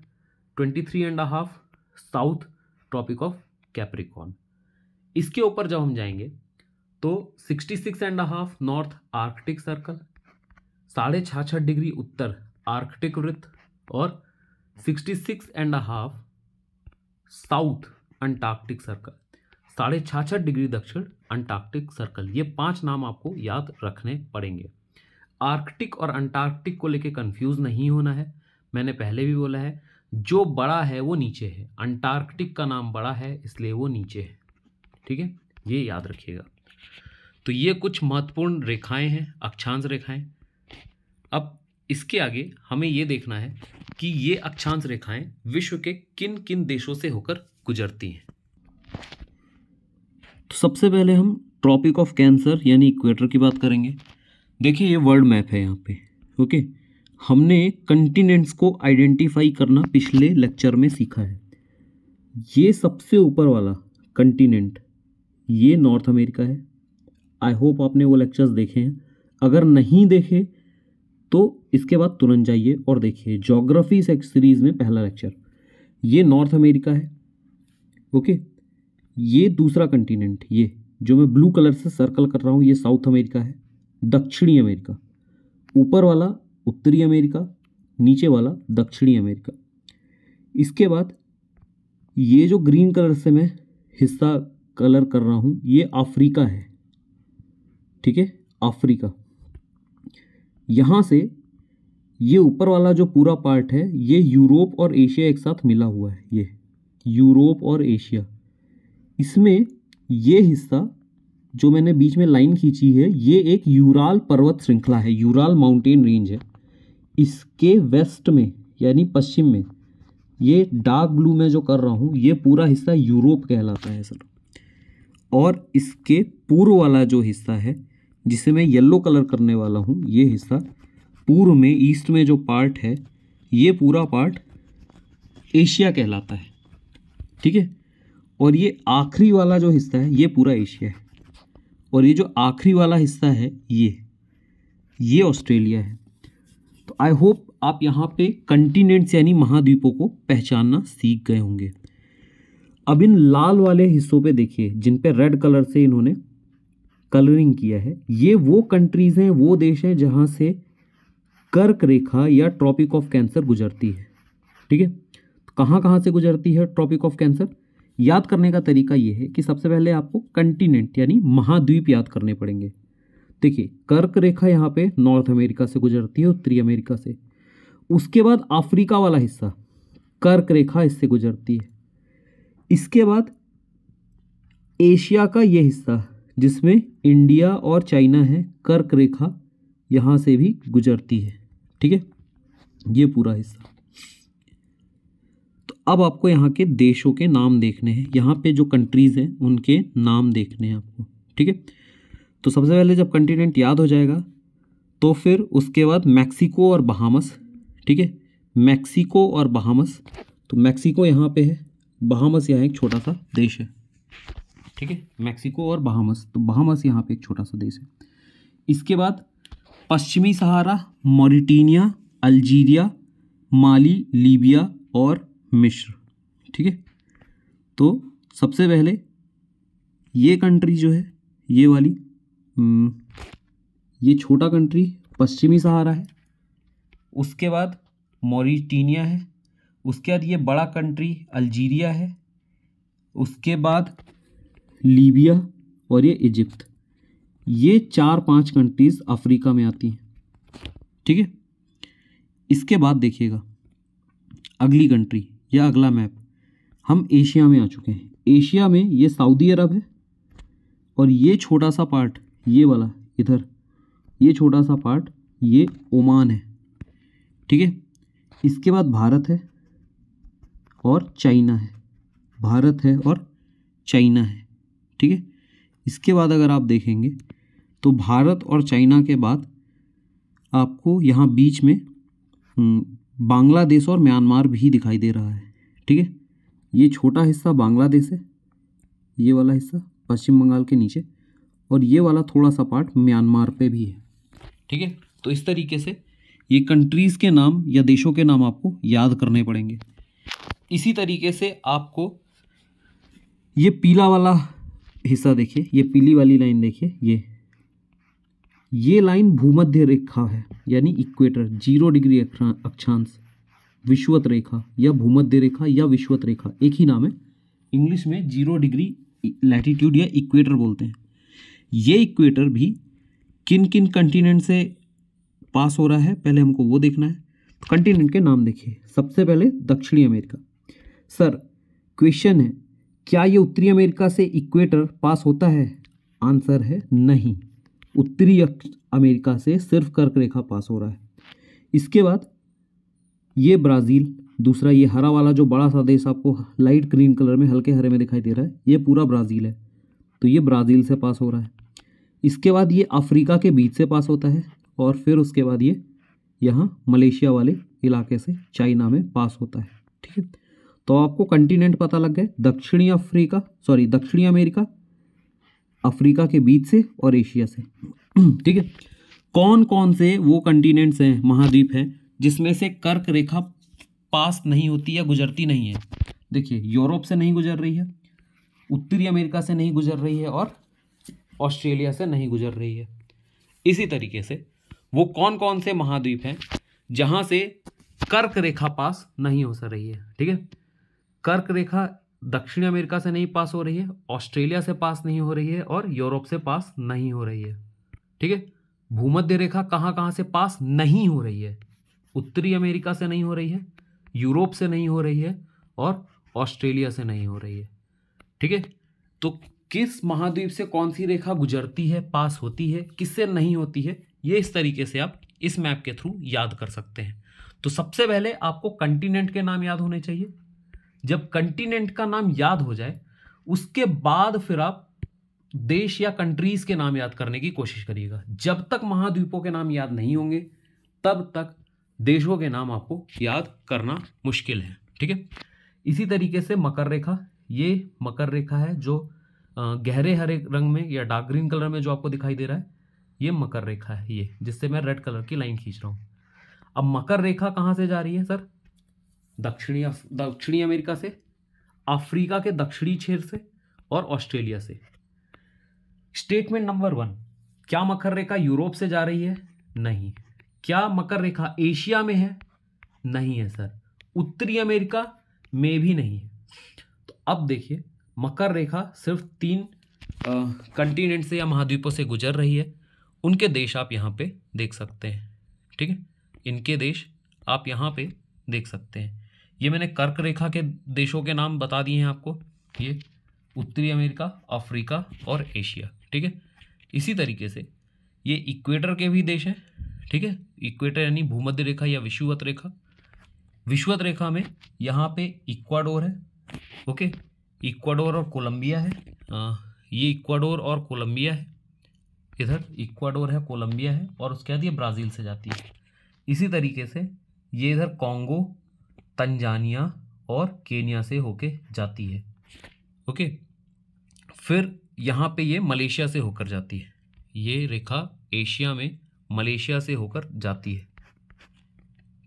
23.5 south Tropic of Capricorn. इसके ऊपर जब हम जाएंगे तो 66.5 नॉर्थ आर्कटिक सर्कल, 66.5 डिग्री उत्तर आर्कटिक वृत्त, और 66.5 साउथ अंटार्कटिक सर्कल। 66.5 डिग्री दक्षिण अंटार्कटिक सर्कल। ये 5 नाम आपको याद रखने पड़ेंगे। आर्कटिक और अंटार्कटिक को लेके कंफ्यूज नहीं होना है, मैंने पहले भी बोला है, जो बड़ा है वो नीचे है, अंटार्कटिक का नाम बड़ा है इसलिए वो नीचे है, ठीक है, ये याद रखिएगा। तो ये कुछ महत्वपूर्ण रेखाएं हैं, अक्षांश रेखाएं। अब इसके आगे हमें ये देखना है कि ये अक्षांश रेखाएं विश्व के किन किन देशों से होकर गुजरती हैं। तो सबसे पहले हम ट्रॉपिक ऑफ कैंसर यानी इक्वेटर की बात करेंगे। देखिए ये वर्ल्ड मैप है यहाँ पे, ओके। हमने कंटिनेंट्स को आइडेंटिफाई करना पिछले लेक्चर में सीखा है। ये सबसे ऊपर वाला कंटिनेंट ये नॉर्थ अमेरिका है। आई होप आपने वो लेक्चर्स देखे हैं, अगर नहीं देखे तो इसके बाद तुरंत जाइए और देखिए ज्योग्राफी सीरीज में पहला लेक्चर। ये नॉर्थ अमेरिका है, ओके। ये दूसरा कंटिनेंट, ये जो मैं ब्लू कलर से सर्कल कर रहा हूँ, ये साउथ अमेरिका है, दक्षिणी अमेरिका। ऊपर वाला उत्तरी अमेरिका, नीचे वाला दक्षिणी अमेरिका। इसके बाद ये जो ग्रीन कलर से मैं हिस्सा कलर कर रहा हूँ, ये अफ्रीका है, ठीक है, अफ्रीका। यहाँ से ये ऊपर वाला जो पूरा पार्ट है, ये यूरोप और एशिया एक साथ मिला हुआ है, ये यूरोप और एशिया। इसमें ये हिस्सा जो मैंने बीच में लाइन खींची है, ये एक यूराल पर्वत श्रृंखला है, यूराल माउंटेन रेंज है। इसके वेस्ट में यानी पश्चिम में, ये डार्क ब्लू में जो कर रहा हूँ, ये पूरा हिस्सा यूरोप कहलाता है सर। और इसके पूर्व वाला जो हिस्सा है, जिसे मैं येलो कलर करने वाला हूँ, ये हिस्सा पूर्व में ईस्ट में जो पार्ट है, ये पूरा पार्ट एशिया कहलाता है, ठीक है। और ये आखिरी वाला जो हिस्सा है, ये पूरा एशिया है। और ये जो आखिरी वाला हिस्सा है, ये ऑस्ट्रेलिया है। तो आई होप आप यहाँ पे कंटिनेंट्स यानी महाद्वीपों को पहचानना सीख गए होंगे। अब इन लाल वाले हिस्सों पे देखिए, जिन पे रेड कलर से इन्होंने कलरिंग किया है, ये वो कंट्रीज़ हैं, वो देश हैं जहाँ से कर्क रेखा या ट्रॉपिक ऑफ कैंसर गुजरती है, ठीक है। कहाँ कहाँ से गुजरती है ट्रॉपिक ऑफ कैंसर? याद करने का तरीका ये है कि सबसे पहले आपको कंटिनेंट यानी महाद्वीप याद करने पड़ेंगे। देखिए कर्क रेखा यहाँ पे नॉर्थ अमेरिका से गुजरती है, उत्तरी अमेरिका से। उसके बाद अफ्रीका वाला हिस्सा, कर्क रेखा इससे गुजरती है। इसके बाद एशिया का ये हिस्सा जिसमें इंडिया और चाइना है, कर्क रेखा यहाँ से भी गुजरती है, ठीक है, ये पूरा हिस्सा। तो अब आपको यहाँ के देशों के नाम देखने हैं, यहाँ पे जो कंट्रीज़ हैं उनके नाम देखने हैं आपको, ठीक है। तो सबसे पहले जब कंटिनेंट याद हो जाएगा तो फिर उसके बाद मैक्सिको और बहामस, ठीक है, मैक्सिको और बहामस। तो मैक्सिको यहाँ पे है, बहामस यहाँ एक छोटा सा देश है, ठीक है, मैक्सिको और बहामस। तो बहामस यहाँ पे एक छोटा सा देश है। इसके बाद पश्चिमी सहारा, मॉरिटानिया, अल्जीरिया, माली, लीबिया और मिस्र, ठीक है। तो सबसे पहले ये कंट्री जो है, ये वाली, ये छोटा कंट्री पश्चिमी सहारा है। उसके बाद मॉरिटानिया है। उसके बाद ये बड़ा कंट्री अल्जीरिया है। उसके बाद लीबिया और ये इजिप्ट। ये 4-5 कंट्रीज़ अफ्रीका में आती हैं, ठीक है। इसके बाद देखिएगा अगली कंट्री या अगला मैप, हम एशिया में आ चुके हैं। एशिया में ये सऊदी अरब है और ये छोटा सा पार्ट, ये वाला इधर, ये छोटा सा पार्ट ये ओमान है, ठीक है। इसके बाद भारत है और चाइना है, भारत है और चाइना है, ठीक है। इसके बाद अगर आप देखेंगे तो भारत और चाइना के बाद आपको यहाँ बीच में बांग्लादेश और म्यांमार भी दिखाई दे रहा है, ठीक है। ये छोटा हिस्सा बांग्लादेश है, ये वाला हिस्सा पश्चिम बंगाल के नीचे, और ये वाला थोड़ा सा पार्ट म्यांमार पे भी है, ठीक है। तो इस तरीके से ये कंट्रीज़ के नाम या देशों के नाम आपको याद करने पड़ेंगे। इसी तरीके से आपको ये पीला वाला हिस्सा देखिए, ये पीली वाली लाइन देखिए, ये लाइन भूमध्य रेखा है यानी इक्वेटर, 0 डिग्री अक्षांश, विषुवत रेखा या भूमध्य रेखा या विषुवत रेखा, एक ही नाम है। इंग्लिश में 0 डिग्री लैटीट्यूड या इक्वेटर बोलते हैं। ये इक्वेटर भी किन किन कंटिनेंट से पास हो रहा है पहले हमको वो देखना है। तो कंटिनेंट के नाम देखिए। सबसे पहले दक्षिणी अमेरिका। सर क्वेश्चन है, क्या ये उत्तरी अमेरिका से इक्वेटर पास होता है? आंसर है नहीं, उत्तरी अमेरिका से सिर्फ कर्क रेखा पास हो रहा है। इसके बाद ये ब्राज़ील, दूसरा ये हरा वाला जो बड़ा सा देश आपको लाइट ग्रीन कलर में हल्के हरे में दिखाई दे रहा है, ये पूरा ब्राज़ील है, तो ये ब्राज़ील से पास हो रहा है। इसके बाद ये अफ्रीका के बीच से पास होता है और फिर उसके बाद ये यहाँ मलेशिया वाले इलाके से चाइना में पास होता है। ठीक है, तो आपको कंटिनेंट पता लग गए, दक्षिणी अमेरिका, अफ्रीका के बीच से और एशिया से। ठीक है, कौन कौन से वो कंटिनेंट्स हैं, महाद्वीप हैं, जिसमें से कर्क रेखा पास नहीं होती या गुजरती नहीं है? देखिए, यूरोप से नहीं गुजर रही है, उत्तरी अमेरिका से नहीं गुजर रही है और ऑस्ट्रेलिया से नहीं गुजर रही है। इसी तरीके से वो कौन कौन से महाद्वीप हैं जहां से कर्क रेखा पास नहीं हो रही है? ठीक है, कर्क रेखा दक्षिण अमेरिका से नहीं पास हो रही है, ऑस्ट्रेलिया से पास नहीं हो रही है और यूरोप से पास नहीं हो रही है। ठीक है, भूमध्य रेखा कहाँ कहाँ से पास नहीं हो रही है? उत्तरी अमेरिका से नहीं हो रही है, यूरोप से नहीं हो रही है और ऑस्ट्रेलिया से नहीं हो रही है। ठीक है, तो किस महाद्वीप से कौन सी रेखा गुजरती है, पास होती है, किससे नहीं होती है, ये इस तरीके से आप इस मैप के थ्रू याद कर सकते हैं। तो सबसे पहले आपको कंटिनेंट के नाम याद होने चाहिए। जब कंटिनेंट का नाम याद हो जाए उसके बाद फिर आप देश या कंट्रीज के नाम याद करने की कोशिश करिएगा। जब तक महाद्वीपों के नाम याद नहीं होंगे तब तक देशों के नाम आपको याद करना मुश्किल है। ठीक है, इसी तरीके से मकर रेखा, ये मकर रेखा है जो गहरे हरे रंग में या डार्क ग्रीन कलर में जो आपको दिखाई दे रहा है, ये मकर रेखा है, ये जिससे मैं रेड कलर की लाइन खींच रहा हूं। अब मकर रेखा कहां से जा रही है सर? दक्षिणी अमेरिका से, अफ्रीका के दक्षिणी क्षेत्र से और ऑस्ट्रेलिया से। स्टेटमेंट नंबर 1, क्या मकर रेखा यूरोप से जा रही है? नहीं। क्या मकर रेखा एशिया में है? नहीं है सर। उत्तरी अमेरिका में भी नहीं है। तो अब देखिए, मकर रेखा सिर्फ 3 कंटिनेंट से या महाद्वीपों से गुजर रही है। उनके देश आप यहाँ पे देख सकते हैं। ठीक है, इनके देश आप यहाँ पे देख सकते हैं। ये मैंने कर्क रेखा के देशों के नाम बता दिए हैं आपको, ये उत्तरी अमेरिका, अफ्रीका और एशिया। ठीक है, इसी तरीके से ये इक्वेटर के भी देश हैं। ठीक है, इक्वेटर यानी भूमध्य रेखा या विषुवत रेखा। विषुवत रेखा में यहाँ पे इक्वाडोर है। ओके, इक्वाडोर और कोलंबिया है। ये इक्वाडोर और कोलंबिया है, इधर इक्वाडोर है, कोलंबिया है और उसके बाद ये ब्राज़ील से जाती है। इसी तरीके से ये इधर कॉन्गो, तंजानिया और केन्या से होके जाती है। ओके, फिर यहाँ पे ये मलेशिया से होकर जाती है। ये रेखा एशिया में मलेशिया से होकर जाती है।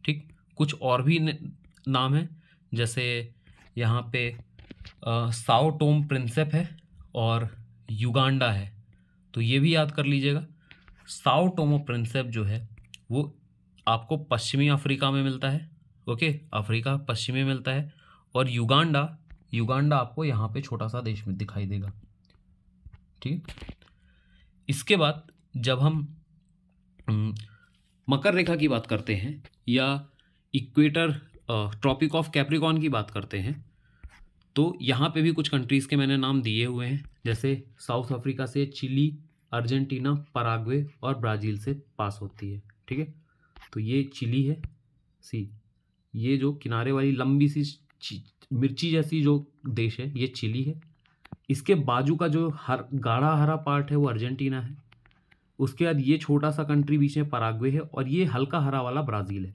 ठीक, कुछ और भी नाम हैं, जैसे यहाँ पे साओ टोम प्रिंसेप है और युगांडा है, तो ये भी याद कर लीजिएगा। साओ टोमो प्रिंसेप जो है वो आपको पश्चिमी अफ्रीका में मिलता है। ओके, अफ्रीका पश्चिमी में मिलता है और युगांडा आपको यहाँ पे छोटा सा देश में दिखाई देगा। ठीक, इसके बाद जब हम मकर रेखा की बात करते हैं या इक्वेटर ट्रॉपिक ऑफ कैप्रिकॉर्न की बात करते हैं, तो यहाँ पे भी कुछ कंट्रीज़ के मैंने नाम दिए हुए हैं, जैसे साउथ अफ्रीका से चिली, अर्जेंटीना, पराग्वे और ब्राज़ील से पास होती है। ठीक है, तो ये चिली है, ये जो किनारे वाली लंबी सी मिर्ची जैसी जो देश है ये चिली है। इसके बाजू का जो गाढ़ा हरा पार्ट है वो अर्जेंटीना है। उसके बाद ये छोटा सा कंट्री बीच में पराग्वे है और ये हल्का हरा वाला ब्राज़ील है।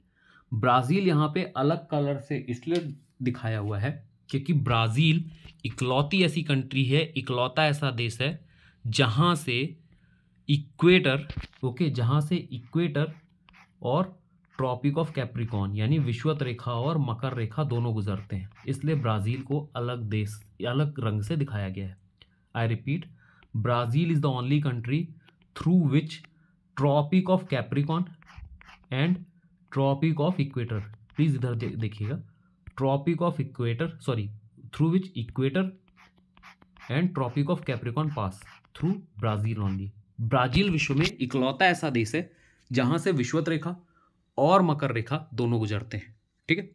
ब्राज़ील यहाँ पे अलग कलर से इसलिए दिखाया हुआ है क्योंकि ब्राज़ील इकलौती ऐसी कंट्री है, इकलौता ऐसा देश है जहाँ से इक्वेटर और ट्रॉपिक ऑफ कैप्रिकॉर्न यानी विषुवत रेखा और मकर रेखा दोनों गुजरते हैं, इसलिए ब्राज़ील को अलग रंग से दिखाया गया है। I repeat, Brazil is the only country through which tropic of Capricorn and tropic of equator, please इधर through which equator and tropic of Capricorn pass through Brazil only. Brazil विश्व में इकलौता ऐसा देश है जहाँ से विषुवत रेखा और मकर रेखा दोनों गुजरते हैं। ठीक है,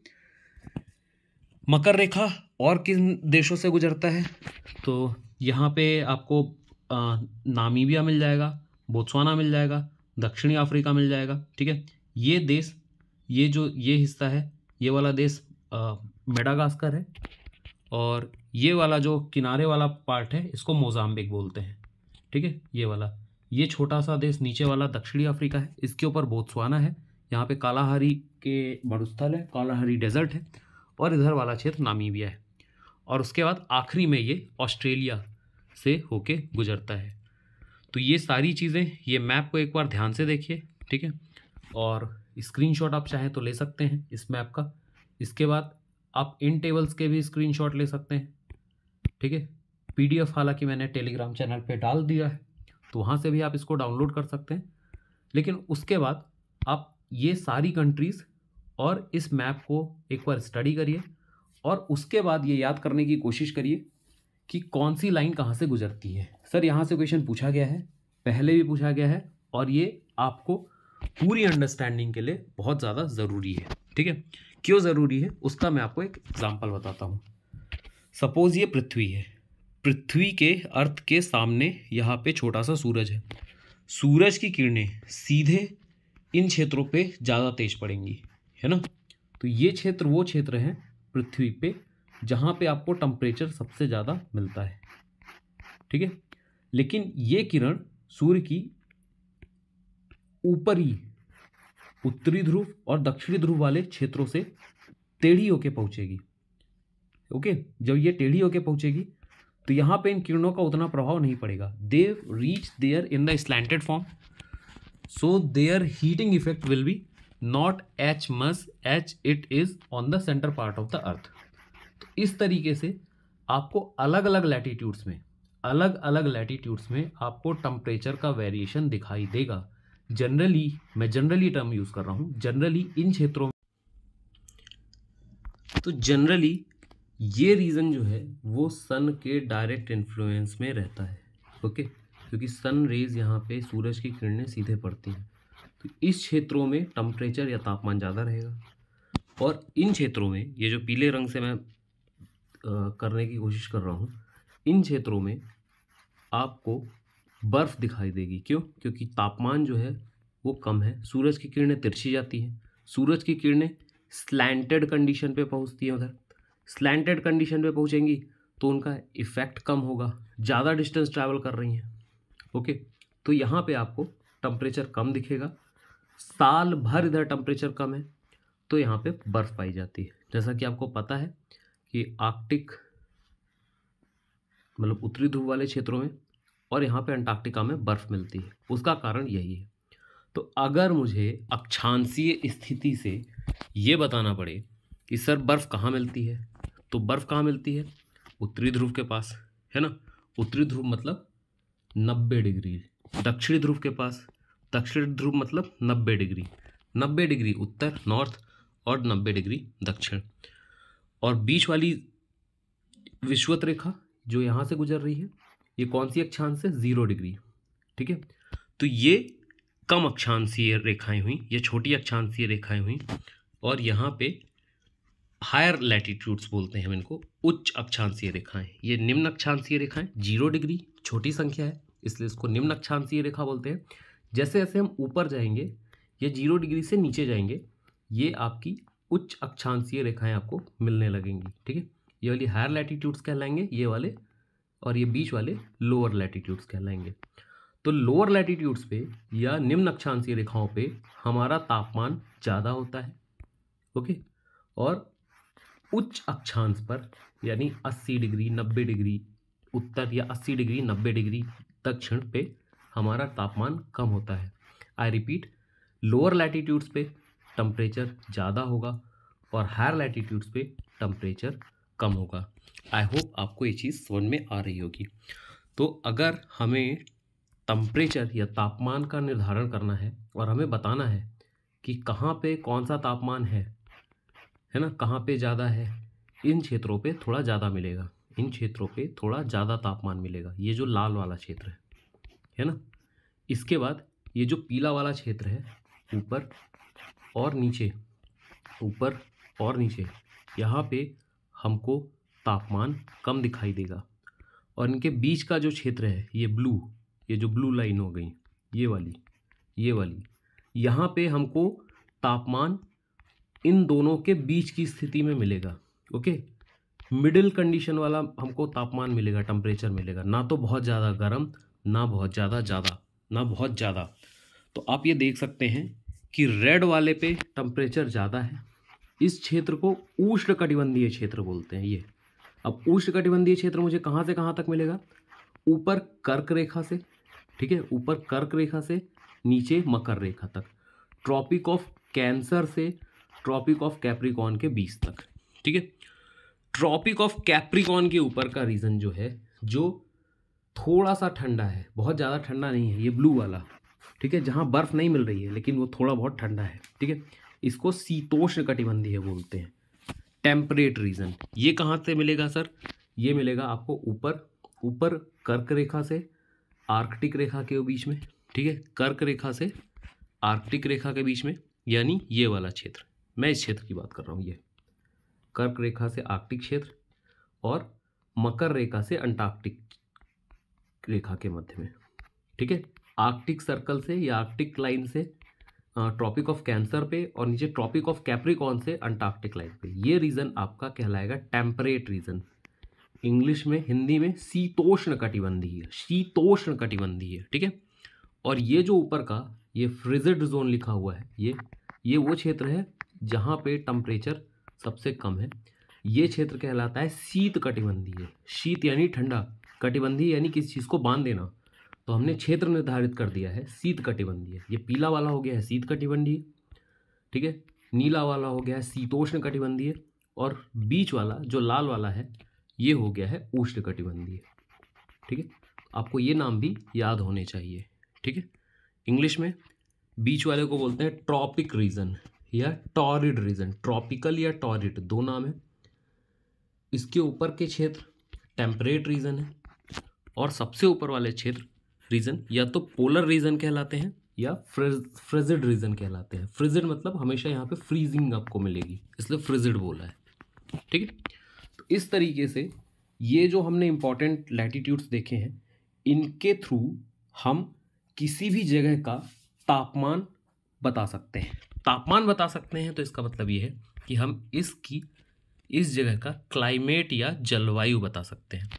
मकर रेखा और किन देशों से गुजरता है? तो यहाँ पे आपको नामीबिया मिल जाएगा, बोत्सवाना मिल जाएगा, दक्षिणी अफ्रीका मिल जाएगा। ठीक है, ये देश, ये हिस्सा है, ये वाला देश मेडागास्कर है, और ये वाला जो किनारे वाला पार्ट है इसको मोजाम्बिक बोलते हैं। ठीक है, ये वाला, ये छोटा सा देश नीचे वाला दक्षिणी अफ्रीका है, इसके ऊपर बोत्सवाना है, यहाँ पे कालाहारी के मरुस्थल है, कालाहारी डेजर्ट है, और इधर वाला क्षेत्र नामीबिया है, और उसके बाद आखिरी में ये ऑस्ट्रेलिया से होके गुजरता है। तो ये सारी चीज़ें, ये मैप को एक बार ध्यान से देखिए। ठीक है, और स्क्रीनशॉट आप चाहें तो ले सकते हैं इस मैप का। इसके बाद आप इन टेबल्स के भी स्क्रीनशॉट ले सकते हैं। ठीक है, PDF हालांकि मैंने टेलीग्राम चैनल पे डाल दिया है, तो वहाँ से भी आप इसको डाउनलोड कर सकते हैं। लेकिन उसके बाद आप ये सारी कंट्रीज़ और इस मैप को एक बार स्टडी करिए, और उसके बाद ये याद करने की कोशिश करिए कि कौन सी लाइन कहाँ से गुजरती है। सर यहाँ से क्वेश्चन पूछा गया है, पहले भी पूछा गया है, और ये आपको पूरी अंडरस्टैंडिंग के लिए बहुत ज़्यादा ज़रूरी है। ठीक है, क्यों ज़रूरी है उसका मैं आपको एक एग्जांपल बताता हूँ। सपोज़ ये पृथ्वी है, पृथ्वी के अर्थ के सामने यहाँ पे छोटा सा सूरज है, सूरज की किरणें सीधे इन क्षेत्रों पे ज़्यादा तेज पड़ेंगी, है ना। तो ये क्षेत्र वो क्षेत्र है पृथ्वी पे जहाँ पे आपको टेम्परेचर सबसे ज़्यादा मिलता है। ठीक है, लेकिन ये किरण सूर्य की ऊपरी उत्तरी ध्रुव और दक्षिणी ध्रुव वाले क्षेत्रों से टेढ़ी होके पहुँचेगी। ओके, जब ये टेढ़ी होके पहुँचेगी तो यहाँ पे इन किरणों का उतना प्रभाव नहीं पड़ेगा। They reach there in the slanted form, so there heating effect will be not as much as it is on the centre part of the earth. तो इस तरीके से आपको अलग अलग लैटिट्यूड्स में आपको टेम्परेचर का वेरिएशन दिखाई देगा। जनरली, मैं जनरली टर्म यूज़ कर रहा हूँ, जनरली इन क्षेत्रों में, तो जनरली ये रीज़न जो है वो सन के डायरेक्ट इन्फ्लुएंस में रहता है। ओके, क्योंकि सन रेज यहाँ पे सूरज की किरणें सीधे पड़ती हैं, तो इस क्षेत्रों में टेम्परेचर या तापमान ज़्यादा रहेगा। और इन क्षेत्रों में, ये जो पीले रंग से मैं करने की कोशिश कर रहा हूँ, इन क्षेत्रों में आपको बर्फ़ दिखाई देगी। क्यों? क्योंकि तापमान जो है वो कम है, सूरज की किरणें तिरछी जाती हैं, सूरज की किरणें स्लैंटेड कंडीशन पे पहुँचती हैं। उधर स्लैंटेड कंडीशन पे पहुँचेंगी तो उनका इफ़ेक्ट कम होगा, ज़्यादा डिस्टेंस ट्रैवल कर रही हैं। ओके, तो यहाँ पे आपको टेम्परेचर कम दिखेगा, साल भर इधर टेम्परेचर कम है, तो यहाँ पे बर्फ़ पाई जाती है। जैसा कि आपको पता है कि आर्कटिक मतलब उत्तरी ध्रुव वाले क्षेत्रों में और यहाँ पे अंटार्कटिका में बर्फ़ मिलती है, उसका कारण यही है। तो अगर मुझे अक्षांशीय स्थिति से ये बताना पड़े कि सर बर्फ़ कहाँ मिलती है, तो बर्फ़ कहाँ मिलती है? उत्तरी ध्रुव के पास, है ना। उत्तरी ध्रुव मतलब 90 डिग्री, दक्षिणी ध्रुव के पास, दक्षिणी ध्रुव मतलब 90 डिग्री, 90 डिग्री उत्तर नॉर्थ और 90 डिग्री दक्षिण। और बीच वाली विषुवत रेखा जो यहाँ से गुजर रही है, ये कौन सी अक्षांश से? 0 डिग्री। ठीक है, तो ये कम अक्षांशीय रेखाएं हुई, ये छोटी अक्षांशीय रेखाएं हुई, और यहाँ पे हायर लैटिट्यूड्स बोलते हैं हम इनको, उच्च अक्षांशीय रेखाएं। ये निम्न अक्षांशीय रेखाएं 0 डिग्री छोटी संख्या है, इसलिए इसको निम्न अक्षांशीय रेखा बोलते हैं। जैसे जैसे हम ऊपर जाएंगे, ये 0 डिग्री से नीचे जाएंगे, ये आपकी उच्च अक्षांशीय रेखाएं आपको मिलने लगेंगी। ठीक है, ये वाली हायर लैटिट्यूड्स कहलाएंगे ये वाले, और ये बीच वाले लोअर लैटिट्यूड्स कहलाएंगे। तो लोअर लैटिट्यूड्स पे या निम्न अक्षांशीय रेखाओं पे हमारा तापमान ज़्यादा होता है। ओके, और उच्च अक्षांश पर यानी 80 डिग्री 90 डिग्री उत्तर या 80 डिग्री 90 डिग्री दक्षिण पे हमारा तापमान कम होता है। आई रिपीट, लोअर लैटिट्यूड्स पे टेम्परेचर ज़्यादा होगा और हायर लैटिट्यूड्स पे टेम्परेचर कम होगा। आई होप आपको ये चीज़ समझ में आ रही होगी। तो अगर हमें टेम्परेचर या तापमान का निर्धारण करना है और हमें बताना है कि कहाँ पे कौन सा तापमान है ना, कहाँ पे ज़्यादा है, इन क्षेत्रों पे थोड़ा ज़्यादा मिलेगा। इन क्षेत्रों पे थोड़ा ज़्यादा तापमान मिलेगा, ये जो लाल वाला क्षेत्र है ना। इसके बाद ये जो पीला वाला क्षेत्र है, ऊपर और नीचे, ऊपर और नीचे, यहाँ पे हमको तापमान कम दिखाई देगा। और इनके बीच का जो क्षेत्र है, ये ब्लू, ये जो ब्लू लाइन हो गई, ये वाली, यहाँ पे हमको तापमान इन दोनों के बीच की स्थिति में मिलेगा। ओके, मिडिल कंडीशन वाला हमको तापमान मिलेगा, टेम्परेचर मिलेगा, ना तो बहुत ज़्यादा गर्म, ना बहुत ज़्यादा। तो आप ये देख सकते हैं कि रेड वाले पे टेम्परेचर ज़्यादा है। इस क्षेत्र को उष्णकटिबंधीय क्षेत्र बोलते हैं। ये अब उष्णकटिबंधीय क्षेत्र मुझे कहाँ से कहाँ तक मिलेगा? ऊपर कर्क रेखा से, ठीक है, ऊपर कर्क रेखा से नीचे मकर रेखा तक, ट्रॉपिक ऑफ कैंसर से ट्रॉपिक ऑफ कैप्रिकॉर्न के बीच तक, ठीक है। ट्रॉपिक ऑफ कैप्रिकॉर्न के ऊपर का रीजन जो है, जो थोड़ा सा ठंडा है, बहुत ज़्यादा ठंडा नहीं है, ये ब्लू वाला, ठीक है, जहाँ बर्फ़ नहीं मिल रही है लेकिन वो थोड़ा बहुत ठंडा है, ठीक है, इसको शीतोष्ण कटिबंधीय बोलते हैं, टेम्परेट रीजन। ये कहाँ से मिलेगा सर? ये मिलेगा आपको ऊपर कर्क रेखा से आर्कटिक रेखा के बीच में, ठीक है, कर्क रेखा से आर्कटिक रेखा के बीच में, यानी ये वाला क्षेत्र, मैं इस क्षेत्र की बात कर रहा हूँ, ये कर्क रेखा से आर्कटिक क्षेत्र और मकर रेखा से अंटार्कटिक रेखा के मध्य में, ठीक है, आर्कटिक सर्कल से या आर्कटिक लाइन से ट्रॉपिक ऑफ कैंसर पे और नीचे ट्रॉपिक ऑफ कैप्रिकॉर्न से अंटार्कटिक लाइन पे। ये रीजन आपका कहलाएगा टेम्परेट रीजन, इंग्लिश में, हिंदी में शीतोष्ण कटिबंधीय, ठीक है। और ये जो ऊपर का ये फ्रिजिड जोन लिखा हुआ है, ये वो क्षेत्र है जहाँ पे टेम्परेचर सबसे कम है। ये क्षेत्र कहलाता है शीत कटिबंधीय। शीत यानी ठंडा, कटिबंधीय यानी किसी चीज़ को बांध देना, तो हमने क्षेत्र निर्धारित कर दिया है शीत कटिबंधीय। ये पीला वाला हो गया है शीत कटिबंधीय, ठीक है, नीला वाला हो गया है शीतोष्ण कटिबंधीय, और बीच वाला जो लाल वाला है ये हो गया है उष्ण कटिबंधीय, ठीक है। आपको ये नाम भी याद होने चाहिए, ठीक है। इंग्लिश में बीच वाले को बोलते हैं ट्रॉपिक रीजन या टॉरिड रीजन, ट्रॉपिकल या टॉरिड दो नाम है। इसके ऊपर के क्षेत्र टेम्परेट रीजन है और सबसे ऊपर वाले क्षेत्र रीजन या तो पोलर रीजन कहलाते हैं या फ्रिजिड रीजन कहलाते हैं। फ्रिजिड मतलब हमेशा यहाँ पे फ्रीजिंग आपको मिलेगी, इसलिए फ्रिजिड बोला है, ठीक है। तो इस तरीके से ये जो हमने इंपॉर्टेंट लैटिट्यूड्स देखे हैं, इनके थ्रू हम किसी भी जगह का तापमान बता सकते हैं। तापमान बता सकते हैं तो इसका मतलब ये है कि हम इस जगह का क्लाइमेट या जलवायु बता सकते हैं।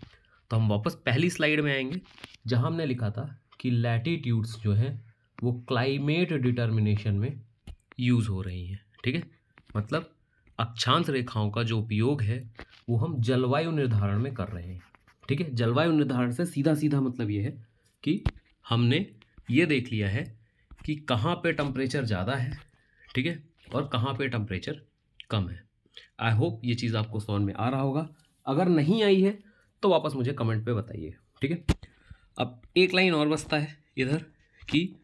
तो हम वापस पहली स्लाइड में आएंगे जहां हमने लिखा था कि लैटिट्यूड्स जो हैं वो क्लाइमेट डिटर्मिनेशन में यूज़ हो रही हैं, ठीक है। मतलब अक्षांश रेखाओं का जो उपयोग है वो हम जलवायु निर्धारण में कर रहे हैं, ठीक है। जलवायु निर्धारण से सीधा सीधा मतलब ये है कि हमने ये देख लिया है कि कहाँ पे टेम्परेचर ज़्यादा है, ठीक है, और कहाँ पे टेम्परेचर कम है। आई होप ये चीज़ आपको समझ में आ रहा होगा। अगर नहीं आई है तो वापस मुझे कमेंट पे बताइए, ठीक है। अब एक लाइन और बचता है इधर कि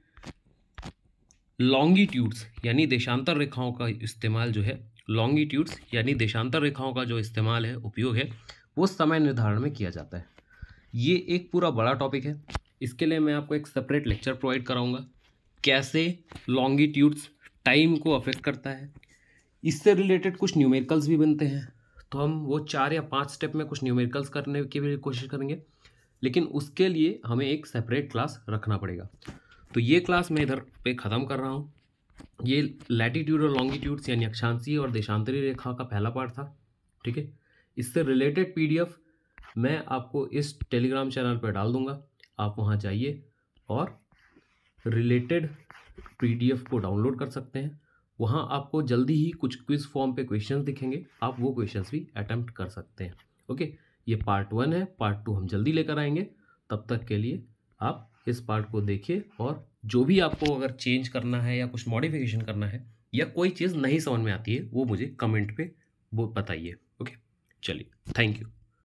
लॉन्गिट्यूड्स यानी देशांतर रेखाओं का इस्तेमाल जो है, लॉन्गिट्यूड्स यानी देशांतर रेखाओं का जो इस्तेमाल है, उपयोग है, वो समय निर्धारण में किया जाता है। ये एक पूरा बड़ा टॉपिक है, इसके लिए मैं आपको एक सेपरेट लेक्चर प्रोवाइड कराऊंगा, कैसे लॉन्गिट्यूड्स टाइम को अफेक्ट करता है। इससे रिलेटेड कुछ न्यूमेरिकल्स भी बनते हैं, तो हम वो 4 या 5 स्टेप में कुछ न्यूमेरिकल्स करने की भी कोशिश करेंगे, लेकिन उसके लिए हमें एक सेपरेट क्लास रखना पड़ेगा। तो ये क्लास मैं इधर पे ख़त्म कर रहा हूँ। ये लैटिट्यूड और लॉन्गिट्यूड्स यानी अक्षांशीय और देशांतरीय रेखा का पहला पार्ट था, ठीक है। इससे रिलेटेड PDF मैं आपको इस टेलीग्राम चैनल पर डाल दूँगा, आप वहाँ जाइए और रिलेटेड PDF को डाउनलोड कर सकते हैं। वहाँ आपको जल्दी ही कुछ क्विज फॉर्म पे क्वेश्चंस दिखेंगे, आप वो क्वेश्चंस भी अटेम्प्ट कर सकते हैं, ओके। ये पार्ट 1 है, पार्ट 2 हम जल्दी लेकर आएंगे। तब तक के लिए आप इस पार्ट को देखिए, और जो भी आपको अगर चेंज करना है या कुछ मॉडिफिकेशन करना है या कोई चीज़ नहीं समझ में आती है वो मुझे कमेंट पे वो बताइए, ओके। चलिए, थैंक यू।